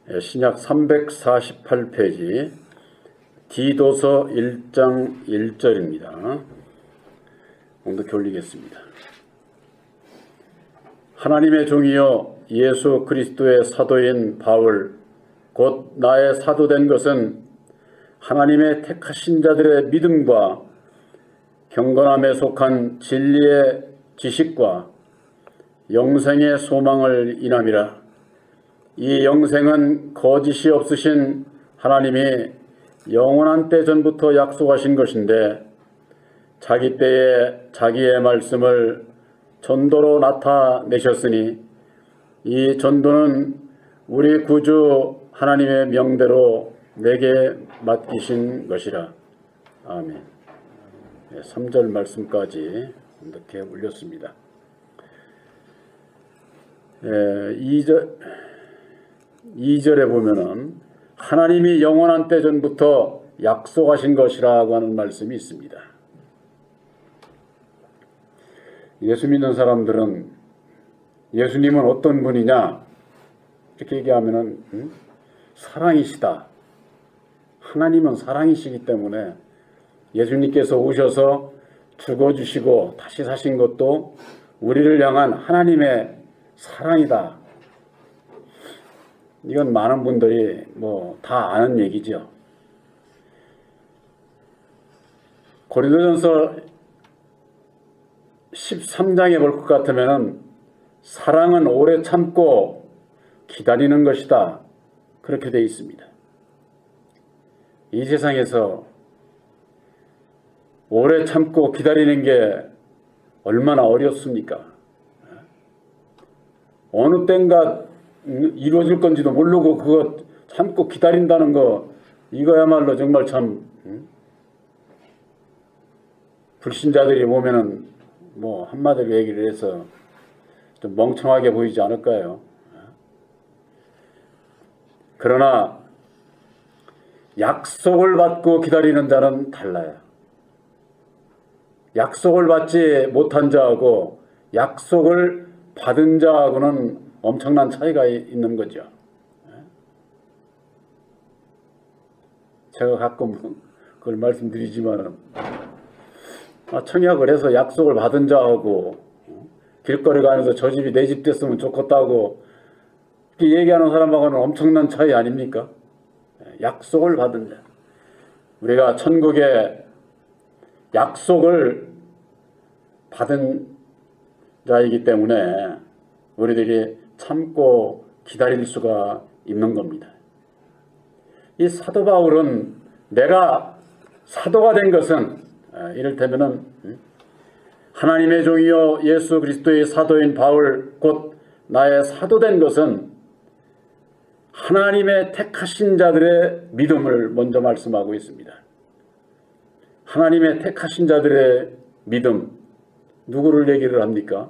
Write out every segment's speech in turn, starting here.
신약 348페이지 디도서 1장 1절입니다. 공독해 올리겠습니다. 하나님의 종이여 예수 그리스도의 사도인 바울 곧 나의 사도된 것은 하나님의 택하신 자들의 믿음과 경건함에 속한 진리의 지식과 영생의 소망을 인함이라. 이 영생은 거짓이 없으신 하나님이 영원한 때 전부터 약속하신 것인데 자기 때에 자기의 말씀을 전도로 나타내셨으니 이 전도는 우리 구주 하나님의 명대로 내게 맡기신 것이라. 아멘. 3절 말씀까지 이렇게 올렸습니다. 2절에 보면은 하나님이 영원한 때 전부터 약속하신 것이라고 하는 말씀이 있습니다. 예수 믿는 사람들은 예수님은 어떤 분이냐 이렇게 얘기하면은 사랑이시다. 하나님은 사랑이시기 때문에 예수님께서 오셔서 죽어주시고 다시 사신 것도 우리를 향한 하나님의 사랑이다. 이건 많은 분들이 다 아는 얘기죠. 고린도전서 13장에 볼 것 같으면 사랑은 오래 참고 기다리는 것이다. 그렇게 되어 있습니다. 이 세상에서 오래 참고 기다리는 게 얼마나 어렵습니까? 어느 땐가 이루어질 건지도 모르고 그거 참고 기다린다는 거 이거야말로 정말 참 불신자들이 보면은 한마디로 얘기를 해서 좀 멍청하게 보이지 않을까요? 그러나 약속을 받고 기다리는 자는 달라요. 약속을 받지 못한 자하고 약속을 받은 자하고는 엄청난 차이가 있는 거죠. 제가 가끔 그걸 말씀드리지만은 청약을 해서 약속을 받은 자하고 길거리 가면서 저 집이 내 집 됐으면 좋겠다고 이렇게 얘기하는 사람하고는 엄청난 차이 아닙니까? 약속을 받은 자. 우리가 천국에 약속을 받은 자이기 때문에 우리들이 참고 기다릴 수가 있는 겁니다. 이 사도 바울은 내가 사도가 된 것은 이를테면은 하나님의 종이요 예수 그리스도의 사도인 바울 곧 나의 사도된 것은 하나님의 택하신 자들의 믿음을 먼저 말씀하고 있습니다. 하나님의 택하신 자들의 믿음, 누구를 얘기를 합니까?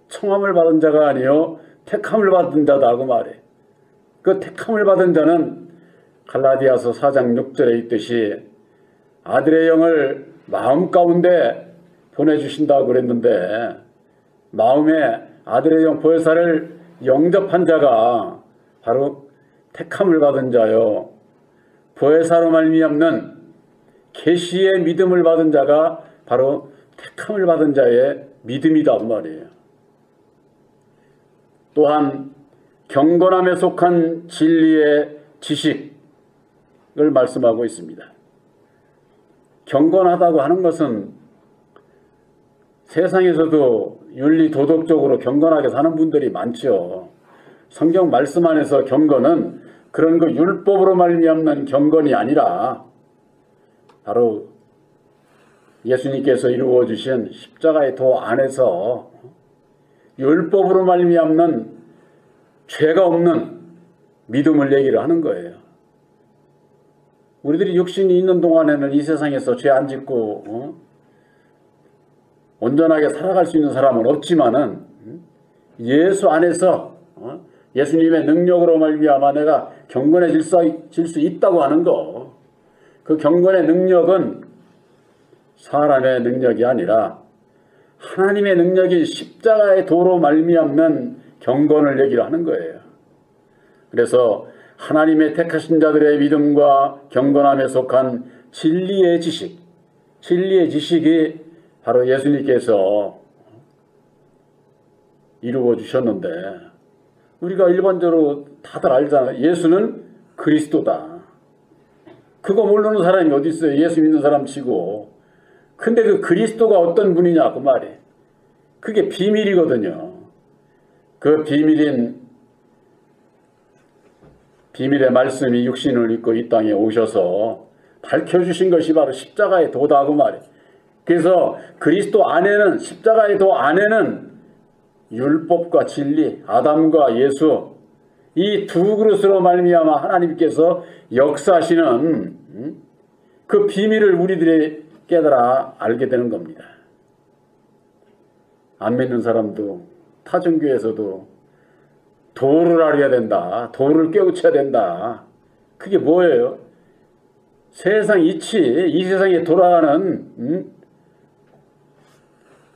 청함을 받은 자가 아니요 택함을 받은 자다고 말해. 그 택함을 받은 자는 갈라디아서 4장 6절에 있듯이 아들의 영을 마음 가운데 보내주신다고 그랬는데 마음에 아들의 영 보혜사를 영접한 자가 바로 택함을 받은 자요 보혜사로 말미암는 계시의 믿음을 받은 자가 바로 택함을 받은 자의 믿음이다 말이에요. 또한 경건함에 속한 진리의 지식을 말씀하고 있습니다. 경건하다고 하는 것은 세상에서도 윤리 도덕적으로 경건하게 사는 분들이 많죠. 성경 말씀 안에서 경건은 그런 그 율법으로 말미암는 경건이 아니라 바로 예수님께서 이루어 주신 십자가의 도 안에서 율법으로 말미암는 죄가 없는 믿음을 얘기를 하는 거예요. 우리들이 육신이 있는 동안에는 이 세상에서 죄 안 짓고 온전하게 살아갈 수 있는 사람은 없지만은 예수 안에서 예수님의 능력으로 말미암아 내가 경건해질 수 있다고 하는 거, 그 경건의 능력은 사람의 능력이 아니라 하나님의 능력이 십자가의 도로 말미암는 경건을 얘기를 하는 거예요. 그래서 하나님의 택하신 자들의 믿음과 경건함에 속한 진리의 지식이 바로 예수님께서 이루어 주셨는데, 우리가 일반적으로 다들 알잖아요. 예수는 그리스도다. 그거 모르는 사람이 어디 있어요? 예수 믿는 사람 치고. 근데 그 그리스도가 어떤 분이냐 그 말이. 그게 비밀이거든요. 그 비밀의 말씀이 육신을 입고 이 땅에 오셔서 밝혀주신 것이 바로 십자가의 도다 그 말이. 그래서 그리스도 안에는, 십자가의 도 안에는 율법과 진리, 아담과 예수, 이 두 그릇으로 말미암아 하나님께서 역사하시는 그 비밀을 우리들이 깨달아 알게 되는 겁니다. 안 믿는 사람도 타종교에서도 도를 알아야 된다. 도를 깨우쳐야 된다. 그게 뭐예요? 세상 이치, 이 세상에 돌아가는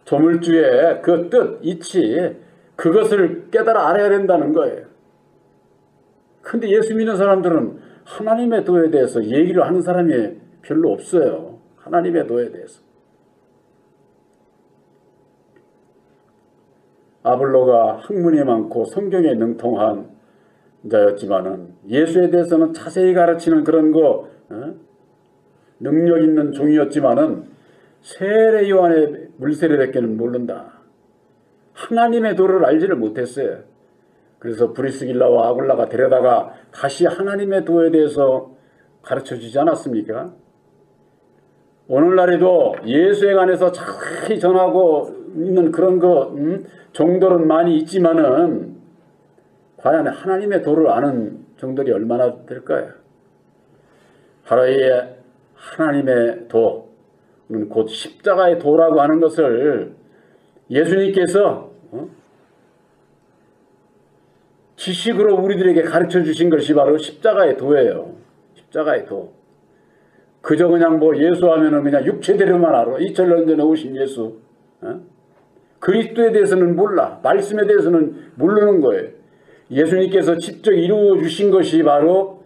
조물주의 그 뜻, 이치, 그것을 깨달아 알아야 된다는 거예요. 근데 예수 믿는 사람들은 하나님의 도에 대해서 얘기를 하는 사람이 별로 없어요. 하나님의 도에 대해서. 아볼로가 학문이 많고 성경에 능통한 자였지만은 예수에 대해서는 자세히 가르치는 그런 능력 있는 종이었지만은 세례 요한의 물세례밖에는 모른다. 하나님의 도를 알지를 못했어요. 그래서 브리스길라와 아굴라가 데려다가 다시 하나님의 도에 대해서 가르쳐주지 않았습니까? 오늘날에도 예수에 관해서 자세히 전하고 있는 그런 정도는 많이 있지만은 과연 하나님의 도를 아는 정도이 얼마나 될까요? 바로 이 하나님의 도는 곧 십자가의 도라고 하는 것을 예수님께서 지식으로 우리들에게 가르쳐 주신 것이 바로 십자가의 도예요. 십자가의 도. 그저 그냥 예수 하면은 그냥 육체대로만 알아. 2000년 전에 오신 예수. 그리스도에 대해서는 몰라. 말씀에 대해서는 모르는 거예요. 예수님께서 직접 이루어 주신 것이 바로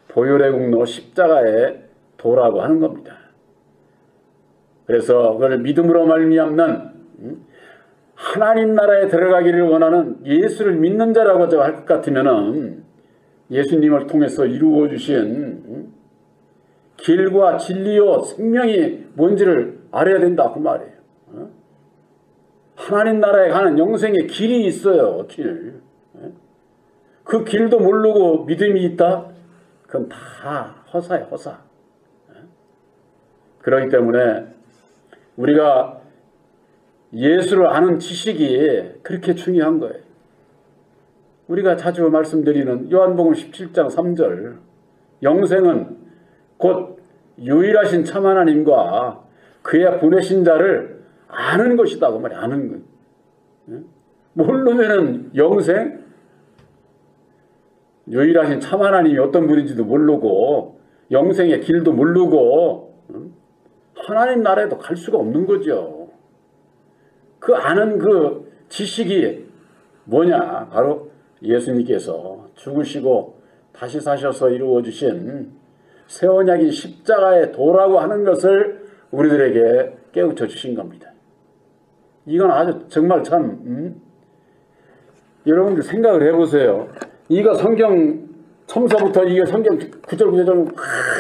보혈의 공로 십자가의 도라고 하는 겁니다. 그래서 그걸 믿음으로 말미암는 하나님 나라에 들어가기를 원하는 예수를 믿는 자라고 할 것 같으면은 예수님을 통해서 이루어 주신 길과 진리요 생명이 뭔지를 알아야 된다 그 말이에요. 하나님 나라에 가는 영생의 길이 있어요. 길. 그 길도 모르고 믿음이 있다? 그건 다 허사예요. 허사. 그렇기 때문에 우리가 예수를 아는 지식이 그렇게 중요한 거예요. 우리가 자주 말씀드리는 요한복음 17장 3절, 영생은 곧 유일하신 참 하나님과 그의 보내신 자를 아는 것이다. 그 말이야. 아는 것. 모르면은 영생? 유일하신 참 하나님이 어떤 분인지도 모르고 영생의 길도 모르고 하나님 나라에도 갈 수가 없는 거죠. 그 아는 그 지식이 뭐냐? 바로 예수님께서 죽으시고 다시 사셔서 이루어 주신 새 언약인 십자가의 도라고 하는 것을 우리들에게 깨우쳐 주신 겁니다. 이건 아주 정말 참 여러분들 생각을 해보세요. 이거 성경 처음서부터 이게 성경 구절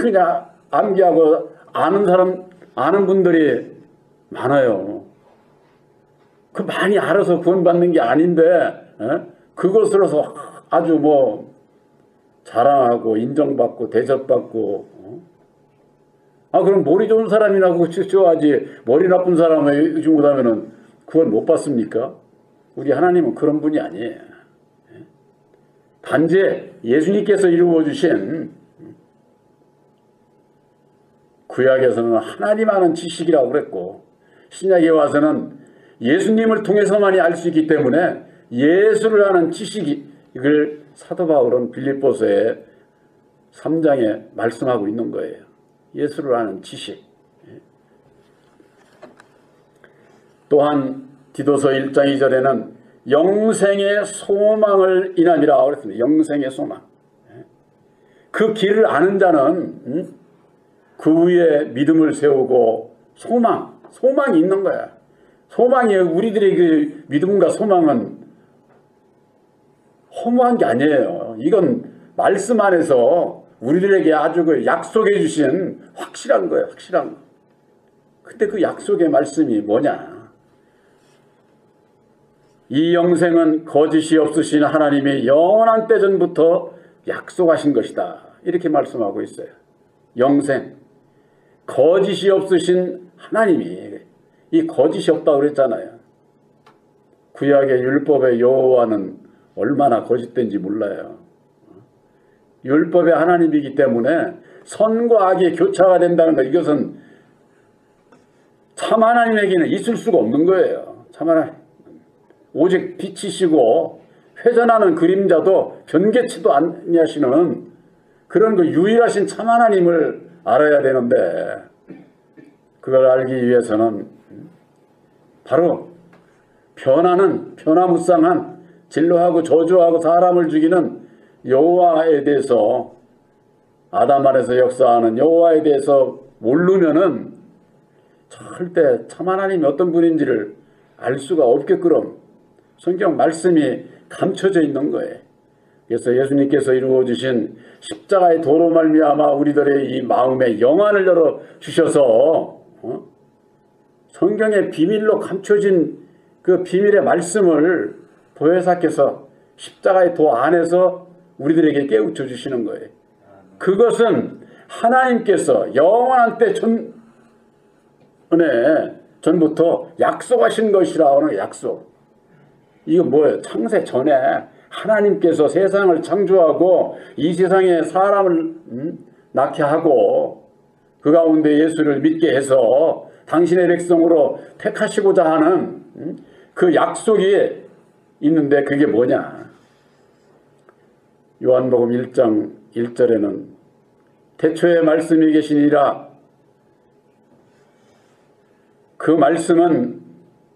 그냥 암기하고 아는 분들이 많아요. 그 많이 알아서 구원받는 게 아닌데 그것으로서 아주 자랑하고 인정받고 대접받고 그럼 머리 좋은 사람이나 그거 좋아하지 머리 나쁜 사람을 요즘 못하면은 구원 못 받습니까? 우리 하나님은 그런 분이 아니에요. 단지 예수님께서 이루어 주신 구약에서는 하나님 아는 지식이라고 그랬고 신약에 와서는 예수님을 통해서만이 알 수 있기 때문에 예수를 아는 지식을 사도 바울은 빌립보서의 3장에 말씀하고 있는 거예요. 예수를 아는 지식. 또한 디도서 1장 2절에는 영생의 소망을 인함이라 그랬습니다. 영생의 소망. 그 길을 아는 자는 그 위에 믿음을 세우고 소망이 있는 거야. 소망이 우리들의 그 믿음과 소망은 허무한 게 아니에요. 이건 말씀 안에서 우리들에게 아주 그 약속해 주신 확실한 거예요. 확실한 거. 근데 그 약속의 말씀이 뭐냐? 이 영생은 거짓이 없으신 하나님이 영원한 때 전부터 약속하신 것이다. 이렇게 말씀하고 있어요. 영생. 거짓이 없으신 하나님이, 이 거짓이 없다고 그랬잖아요. 구약의 율법의 여호와는 얼마나 거짓된지 몰라요. 율법의 하나님이기 때문에 선과 악의 교차가 된다는 것, 이것은 참 하나님에게는 있을 수가 없는 거예요. 참 하나님. 오직 빛이시고 회전하는 그림자도 변개치도 아니하시는 그런 그 유일하신 참 하나님을 알아야 되는데, 그걸 알기 위해서는 바로 변화무쌍한 진노하고 저주하고 사람을 죽이는 여호와에 대해서, 아담 안에서 역사하는 여호와에 대해서 모르면은 절대 참 하나님이 어떤 분인지를 알 수가 없게끔 성경 말씀이 감춰져 있는 거예요. 그래서 예수님께서 이루어주신 십자가의 도로 말미암아 우리들의 이 마음에 영안을 열어 주셔서 성경의 비밀로 감춰진 그 비밀의 말씀을 보혜사께서 십자가의 도 안에서 우리들에게 깨우쳐 주시는 거예요. 그것은 하나님께서 영원한 때 전부터 약속하신 것이라 하는 약속. 이거 뭐예요? 창세 전에 하나님께서 세상을 창조하고 이 세상에 사람을 낳게 하고 그 가운데 예수를 믿게 해서 당신의 백성으로 택하시고자 하는 그 약속이 있는데, 그게 뭐냐? 요한복음 1장 1절에는 태초에 말씀이 계시니라. 그 말씀은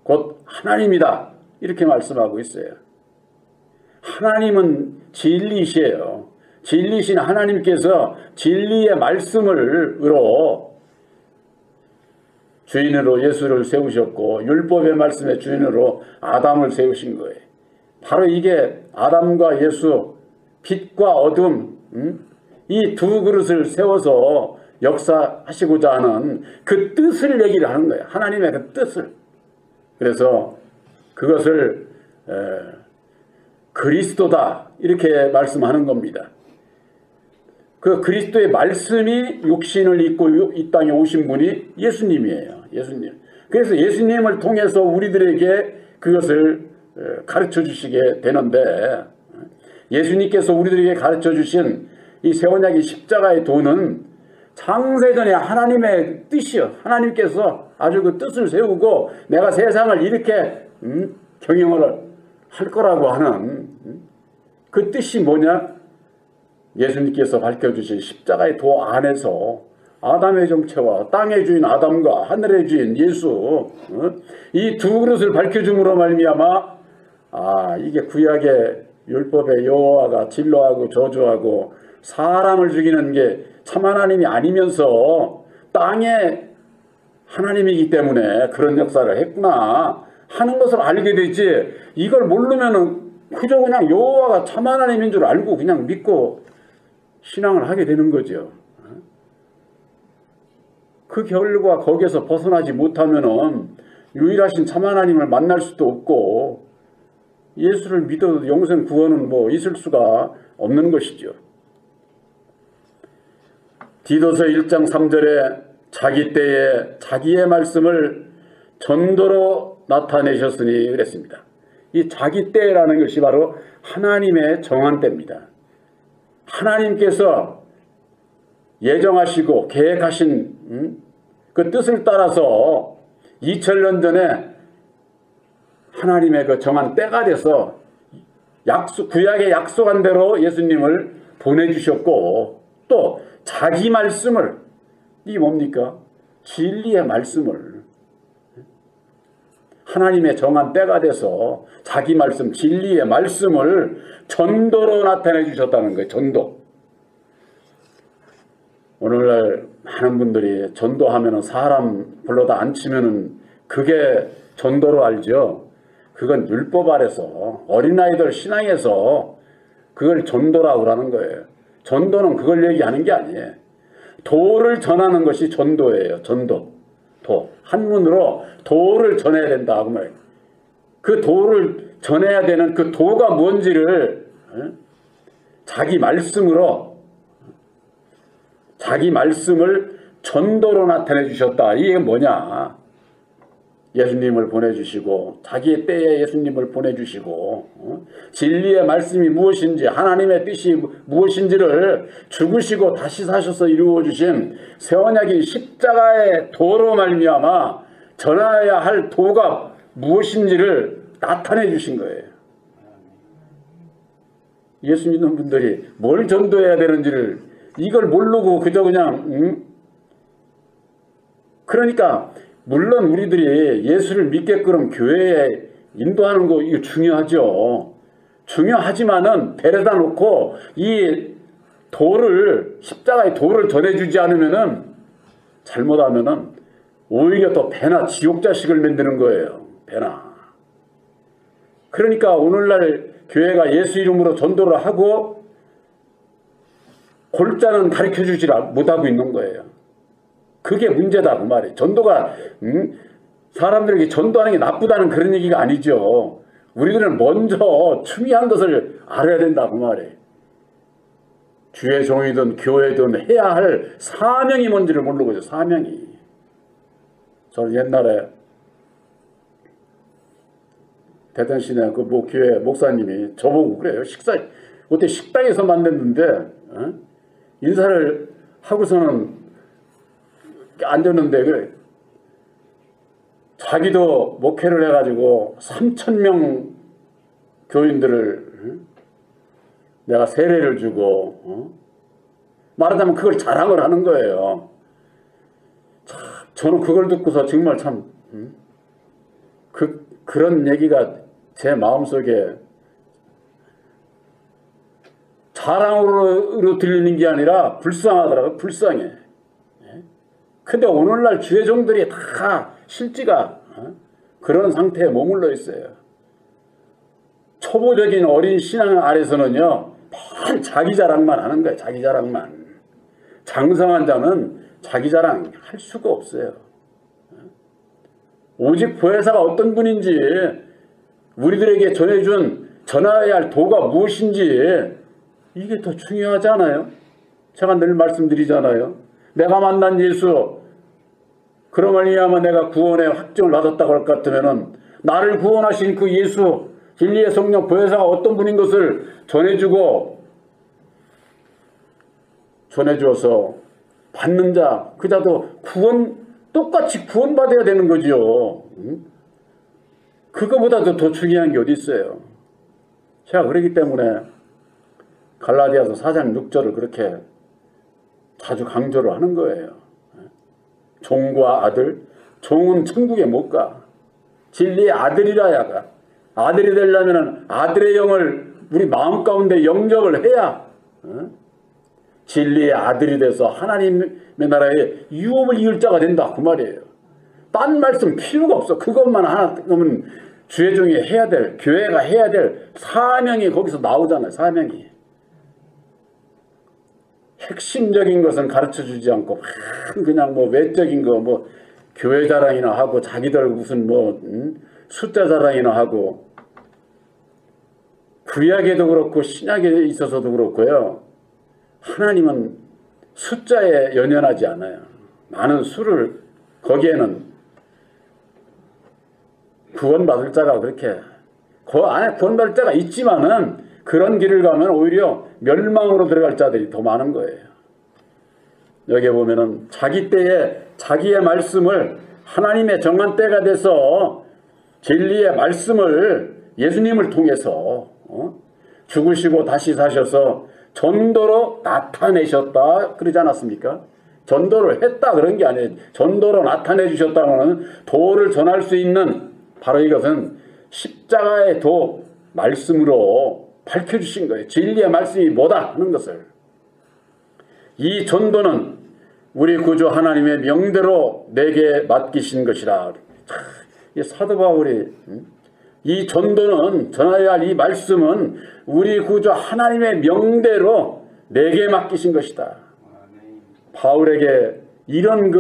곧 하나님이다. 이렇게 말씀하고 있어요. 하나님은 진리이시에요. 진리이신 하나님께서 진리의 말씀으로 주인으로 예수를 세우셨고, 율법의 말씀의 주인으로 아담을 세우신 거예요. 바로 이게 아담과 예수, 빛과 어둠, 이 두 그릇을 세워서 역사하시고자 하는 그 뜻을 얘기를 하는 거예요. 하나님의 그 뜻을. 그래서 그것을 그리스도다 이렇게 말씀하는 겁니다. 그 그리스도의 말씀이 육신을 입고 이 땅에 오신 분이 예수님이에요. 예수님. 그래서 예수님을 통해서 우리들에게 그것을 가르쳐 주시게 되는데, 예수님께서 우리들에게 가르쳐 주신 이 세원약의 십자가의 도는 창세전에 하나님의 뜻이요. 하나님께서 아주 그 뜻을 세우고 내가 세상을 이렇게 경영을 할 거라고 하는 그 뜻이 뭐냐? 예수님께서 밝혀주신 십자가의 도 안에서 아담의 정체와 땅의 주인 아담과 하늘의 주인 예수, 이 두 그릇을 밝혀줌으로 말미암아 이게 구약의 율법의 여호와가 진노하고 저주하고 사람을 죽이는 게 참 하나님이 아니면서 땅의 하나님이기 때문에 그런 역사를 했구나 하는 것을 알게 되지, 이걸 모르면은 그저 그냥 여호와가 참 하나님인 줄 알고 그냥 믿고 신앙을 하게 되는 거죠. 그 결과 거기에서 벗어나지 못하면은 유일하신 참 하나님을 만날 수도 없고 예수를 믿어도 영생 구원은 뭐 있을 수가 없는 것이죠. 디도서 1장 3절에 자기 때에 자기의 말씀을 전도로 나타내셨으니 그랬습니다. 이 자기 때라는 것이 바로 하나님의 정한 때입니다. 하나님께서 예정하시고 계획하신 그 뜻을 따라서 2000년 전에 하나님의 그 정한 때가 돼서 구약에 약속한 대로 예수님을 보내주셨고, 또 자기 말씀을, 이게 뭡니까? 진리의 말씀을 하나님의 정한 때가 돼서 자기 말씀, 진리의 말씀을 전도로 나타내 주셨다는 거예요. 전도. 오늘날 많은 분들이 전도하면은 사람 불러다 앉히면은 그게 전도로 알죠. 그건 율법 아래서 어린아이들 신앙에서 그걸 전도라고 하는 거예요. 전도는 그걸 얘기하는 게 아니에요. 도를 전하는 것이 전도예요. 전도. 도. 한문으로 도를 전해야 된다. 그 말이에요. 그 도를 전해야 되는 그 도가 뭔지를 자기 말씀으로 자기 말씀을 전도로 나타내 주셨다. 이게 뭐냐? 예수님을 보내주시고 자기의 때에 예수님을 보내주시고 진리의 말씀이 무엇인지 하나님의 뜻이 무엇인지를 죽으시고 다시 사셔서 이루어주신 새 언약인 십자가의 도로 말미암아 전해야 할 도가 무엇인지를 나타내 주신 거예요. 예수 믿는 분들이 뭘 전도해야 되는지를 이걸 모르고 그저 그냥 그러니까 물론 우리들이 예수를 믿게끔 교회에 인도하는 거 이거 중요하죠. 중요하지만은 데려다 놓고 이 도를 십자가의 도를 전해주지 않으면은 잘못하면은 오히려 더 배나 지옥 자식을 만드는 거예요. 배나. 그러니까 오늘날 교회가 예수 이름으로 전도를 하고 골자는 가르쳐주지 못하고 있는 거예요. 그게 문제다 그 말이에요. 전도가 사람들에게 전도하는 게 나쁘다는 그런 얘기가 아니죠. 우리들은 먼저 중요한 것을 알아야 된다 그 말이에요. 주의 종이든 교회든 해야 할 사명이 뭔지를 모르고 있어요. 사명이. 저는 옛날에 대전시내 그 뭐 교회 목사님이 저보고 그래요. 어떻게 식당에서 만났는데 인사를 하고서는 앉았는데 그래. 자기도 목회를 해가지고 3,000명 교인들을 내가 세례를 주고 말하자면 그걸 자랑을 하는 거예요. 참, 저는 그걸 듣고서 정말 참 그런 얘기가 제 마음속에 자랑으로 들리는 게 아니라 불쌍하더라고요. 불쌍해. 근데 오늘날 주의종들이 다 실지가 그런 상태에 머물러 있어요. 초보적인 어린 신앙 아래서는요. 늘 자기 자랑만 하는 거예요. 자기 자랑만. 장성한 자는 자기 자랑 할 수가 없어요. 오직 보혜사가 어떤 분인지 우리들에게 전해야 할 도가 무엇인지 이게 더 중요하지 않아요? 제가 늘 말씀드리잖아요. 내가 만난 예수 그러면 말미암아 내가 구원의 확증을 받았다고 할 것 같으면 나를 구원하신 그 예수 진리의 성령 보혜사가 어떤 분인 것을 전해주어서 받는 자 그 자도 똑같이 구원받아야 되는 거지요. 그거보다도 더 중요한 게 어디 있어요. 제가 그러기 때문에 갈라디아서 4장 6절을 그렇게 자주 강조를 하는 거예요. 종과 아들, 종은 천국에 못 가. 진리의 아들이라야 가. 아들이 되려면 아들의 영을 우리 마음 가운데 영접을 해야 진리의 아들이 돼서 하나님의 나라에 유업을 이을 자가 된다 그 말이에요. 딴 말씀 필요가 없어. 그것만 하나 그러면 주의 종이 해야 될, 교회가 해야 될 사명이 거기서 나오잖아요. 사명이. 핵심적인 것은 가르쳐주지 않고 그냥 뭐 외적인 거 뭐 교회 자랑이나 하고 자기들 무슨 뭐 숫자 자랑이나 하고 구약에도 그렇고 신약에 있어서도 그렇고요. 하나님은 숫자에 연연하지 않아요. 많은 수를 거기에는 구원받을 자가 그렇게 그 안에 구원받을 자가 있지만은 그런 길을 가면 오히려 멸망으로 들어갈 자들이 더 많은 거예요. 여기에 보면은 자기 때에 자기의 말씀을 하나님의 정한 때가 돼서 진리의 말씀을 예수님을 통해서 죽으시고 다시 사셔서 전도로 나타내셨다 그러지 않았습니까? 전도를 했다 그런 게 아니에요. 전도로 나타내 주셨다고는 도를 전할 수 있는 바로 이것은 십자가의 도 말씀으로 밝혀주신 거예요. 진리의 말씀이 뭐다 하는 것을. 이 전도는 우리 구주 하나님의 명대로 내게 맡기신 것이라. 이 사도 바울이 이 전도는, 전하여야 할 이 말씀은 우리 구주 하나님의 명대로 내게 맡기신 것이다. 바울에게 이런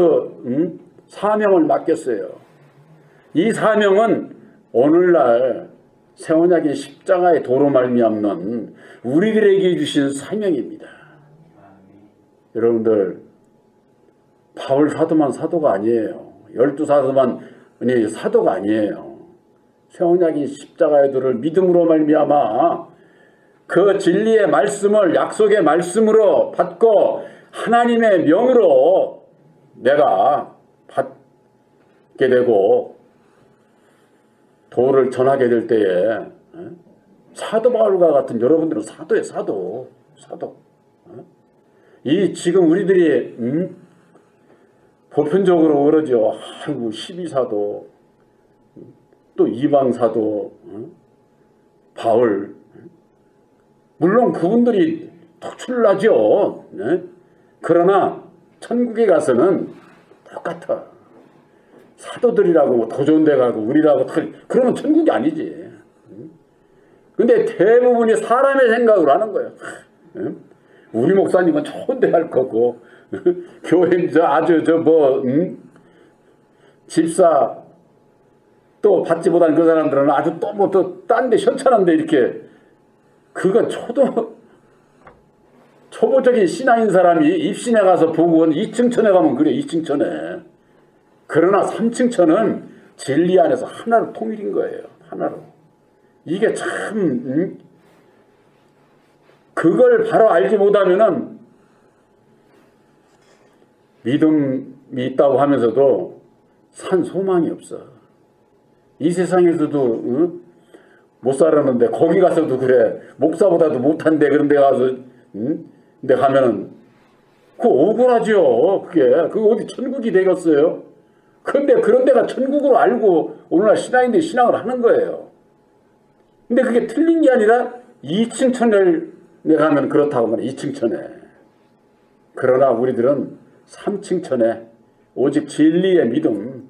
사명을 맡겼어요. 이 사명은 오늘날 새 언약의 십자가의 도로 말미암는 우리들에게 주신 사명입니다. 여러분들, 바울 사도만 사도가 아니에요. 12사도만이 사도가 아니에요. 새 언약의 십자가의 도를 믿음으로 말미암아 그 진리의 말씀을, 약속의 말씀으로 받고 하나님의 명으로 내가 받게 되고 도를 전하게 될 때에 사도 바울과 같은 여러분들은 사도예요. 사도. 이 지금 우리들이 보편적으로 그러죠. 아이고 12사도, 또 이방사도, 바울. 물론 그분들이 특출나죠. 그러나 천국에 가서는 똑같아. 사도들이라고 뭐 더 좋은 데 가고 우리라고 그러면 천국이 아니지. 근데 대부분이 사람의 생각으로 하는 거예요. 우리 목사님은 좋은 데 갈 거고 교회 집사 또 받지 못한 그 사람들은 아주 또 뭐 또 딴 데 현천한데 이렇게. 그건 초보적인 신앙인 사람이 입신에 가서 보고 2층 천에 가면 그래. 2층 천에. 그러나 3층 천은 진리 안에서 하나로 통일인 거예요. 하나로. 이게 참 그걸 바로 알지 못하면은 믿음이 있다고 하면서도 산 소망이 없어. 이 세상에서도 못 살았는데 거기 가서도 그래. 목사보다도 못한데 그런 데 가서 근데 가면은 그거 억울하죠. 그게 어디 천국이 되겠어요. 근데 그런 데가 천국으로 알고 오늘날 신앙인들이 신앙을 하는 거예요. 근데 그게 틀린 게 아니라 2층 천을 내가 하면 그렇다고 말해. 2층 천에. 그러나 우리들은 3층 천에 오직 진리의 믿음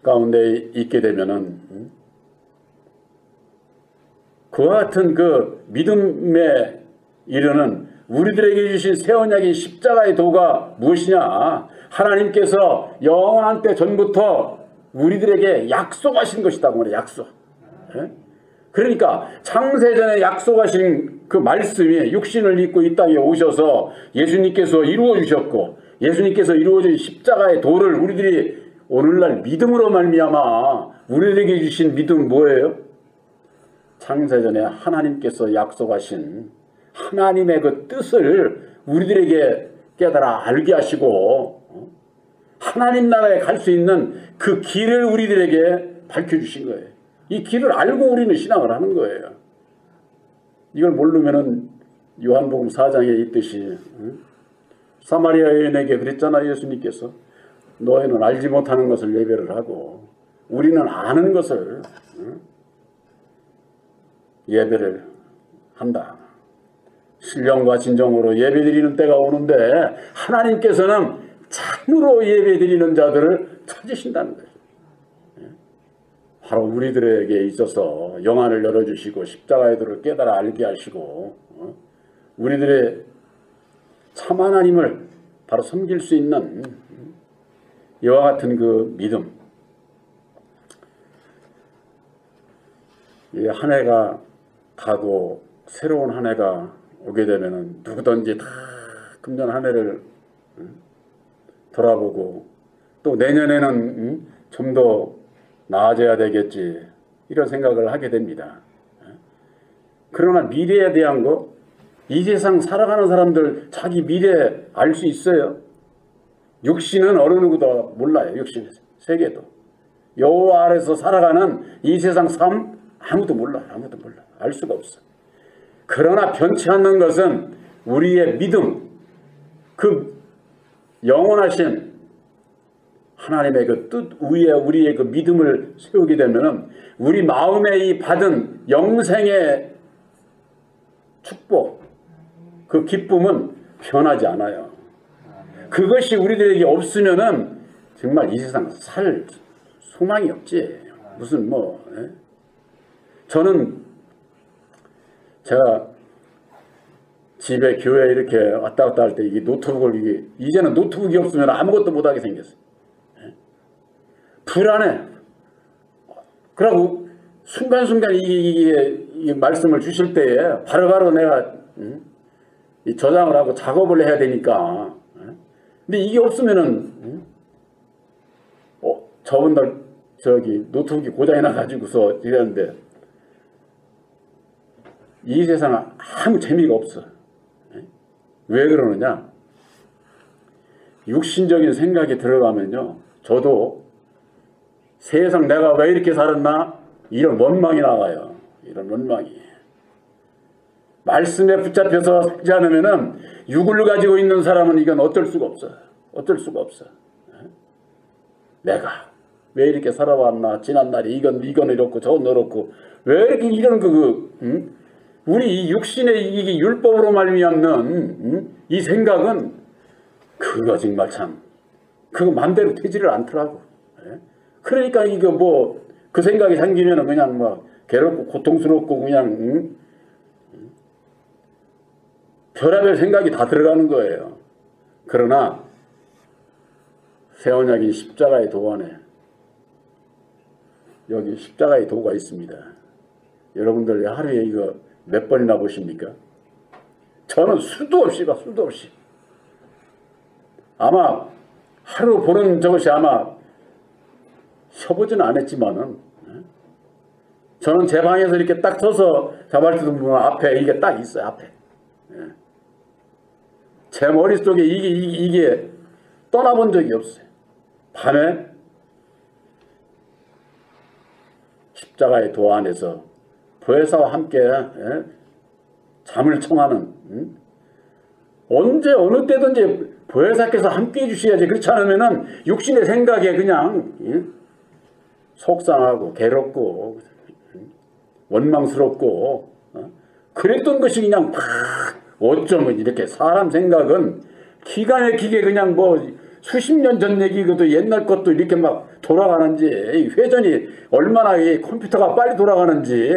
가운데 있게 되면은 그와 같은 그 믿음에 이르는 우리들에게 주신 새 언약의 십자가의 도가 무엇이냐? 하나님께서 영원한 때 전부터 우리들에게 약속하신 것이다. 그 말이에요. 약속. 그러니까 창세전에 약속하신 그 말씀이 육신을 입고 이 땅에 오셔서 예수님께서 이루어 주셨고, 예수님께서 이루어 주신 십자가의 도를 우리들이 오늘날 믿음으로 말미암아 우리들에게 주신 믿음 뭐예요? 창세전에 하나님께서 약속하신 하나님의 그 뜻을 우리들에게 깨달아 알게 하시고 하나님 나라에 갈 수 있는 그 길을 우리들에게 밝혀주신 거예요. 이 길을 알고 우리는 신앙을 하는 거예요. 이걸 모르면은 요한복음 4장에 있듯이 사마리아 여인에게 그랬잖아요. 예수님께서 너희는 알지 못하는 것을 예배를 하고 우리는 아는 것을 예배를 한다. 신령과 진정으로 예배드리는 때가 오는데 하나님께서는 참으로 예배드리는 자들을 찾으신다는 거예요. 바로 우리들에게 있어서 영안을 열어주시고 십자가의 도를 깨달아 알게 하시고 우리들의 참 하나님을 바로 섬길 수 있는 이와 같은 그 믿음. 이 한 해가 가고 새로운 한 해가 오게 되면은 누구든지 다 금년 한 해를 돌아보고 또 내년에는 좀 더 나아져야 되겠지 이런 생각을 하게 됩니다. 그러나 미래에 대한 거, 이 세상 살아가는 사람들 자기 미래 알 수 있어요? 육신은 어느 누구도 몰라요. 육신 세계도. 여호와 아래서 살아가는 이 세상 삶 아무도 몰라. 아무도 몰라. 알 수가 없어. 그러나 변치 않는 것은 우리의 믿음, 그 영원하신 하나님의 그 뜻 위에 우리의 그 믿음을 세우게 되면은 우리 마음에 이 받은 영생의 축복, 그 기쁨은 변하지 않아요. 그것이 우리들에게 없으면은 정말 이 세상 살 소망이 없지. 무슨 뭐. 예? 저는 제가 집에 교회 이렇게 왔다 갔다 할 때 이게 노트북을 이제는 노트북이 없으면 아무것도 못하게 생겼어요. 예? 불안해. 그러고 순간순간 이 말씀을 주실 때에 바로바로 내가 이 저장을 하고 작업을 해야 되니까. 예? 근데 이게 없으면은 저번날 저기 노트북이 고장이 나가지고서 이랬는데 이 세상은 아무 재미가 없어. 왜 그러느냐? 육신적인 생각이 들어가면요, 저도 세상 내가 왜 이렇게 살았나? 이런 원망이 나와요. 이런 원망이. 말씀에 붙잡혀서 살지 않으면은 육을 가지고 있는 사람은 이건 어쩔 수가 없어. 어쩔 수가 없어. 내가 왜 이렇게 살아왔나? 지난날에 이건 이렇고 저건 이렇고 왜 이렇게 이런 우리 이 육신의 이게 율법으로 말미암는 이 생각은 그거 정말 참 그거 맘대로 되지를 않더라고. 그러니까 이거 뭐 그 생각이 생기면은 그냥 막 괴롭고 고통스럽고 그냥 별의별 생각이 다 들어가는 거예요. 그러나 새 언약인 십자가의 도 안에 여기 십자가의 도가 있습니다. 여러분들 하루에 이거 몇 번이나 보십니까? 저는 수도 없이 봐, 수도 없이. 아마 하루 보는 저것이 아마 쳐보지는 않았지만은 저는 제 방에서 이렇게 딱 서서 자발주도 보면 앞에 이게 딱 있어요. 앞에. 제 머릿속에 이게 떠나본 적이 없어요. 밤에 십자가의 도 안에서 보혜사와 함께 잠을 청하는 언제 어느 때든지 보혜사께서 함께 해주셔야지. 그렇지 않으면은 육신의 생각에 그냥 속상하고 괴롭고 원망스럽고 그랬던 것이 그냥 팍 어쩌면 이렇게 사람 생각은 기가 막히게 그냥 뭐 수십 년 전 얘기고도 옛날 것도 이렇게 막 돌아가는지 회전이 얼마나 이 컴퓨터가 빨리 돌아가는지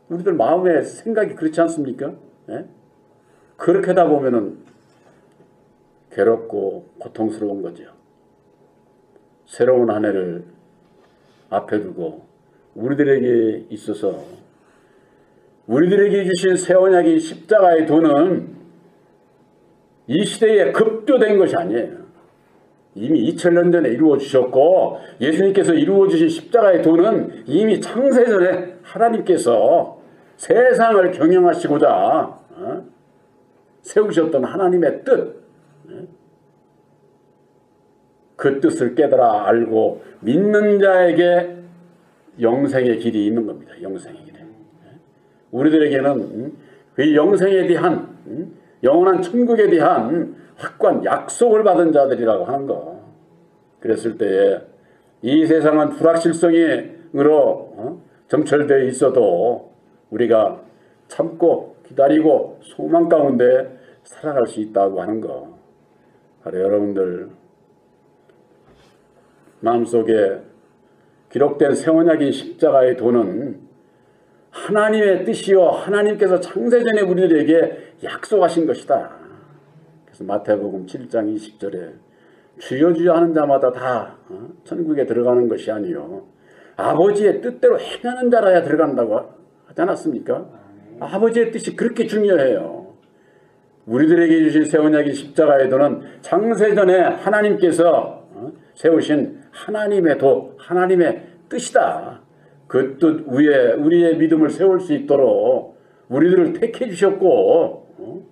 우리들 마음의 생각이 그렇지 않습니까? 그렇게 하다 보면은 괴롭고 고통스러운 거죠. 새로운 한 해를 앞에 두고 우리들에게 있어서 우리들에게 주신 새 언약인 십자가의 도는 이 시대에 급조된 것이 아니에요. 이미 2000년 전에 이루어 주셨고 예수님께서 이루어 주신 십자가의 도는 이미 창세전에 하나님께서 세상을 경영하시고자 세우셨던 하나님의 뜻, 그 뜻을 깨달아 알고 믿는 자에게 영생의 길이 있는 겁니다. 영생의 길이. 우리들에게는 그 영생에 대한 영원한 천국에 대한 확고한 약속을 받은 자들이라고 하는 거. 그랬을 때에 이 세상은 불확실성으로 점철되어 있어도 우리가 참고 기다리고 소망 가운데 살아갈 수 있다고 하는 거. 바로 여러분들 마음속에 기록된 새 언약인 십자가의 도는 하나님의 뜻이요 하나님께서 창세전에 우리들에게 약속하신 것이다. 그래서 마태복음 7장 20절에 주여 주여 하는 자마다 다 천국에 들어가는 것이 아니요 아버지의 뜻대로 행하는 자라야 들어간다고 하지 않았습니까? 아버지의 뜻이 그렇게 중요해요. 우리들에게 주신 새 언약인 십자가의 도는 창세전에 하나님께서 세우신 하나님의 도, 하나님의 뜻이다. 그 뜻 위에 우리의 믿음을 세울 수 있도록 우리들을 택해 주셨고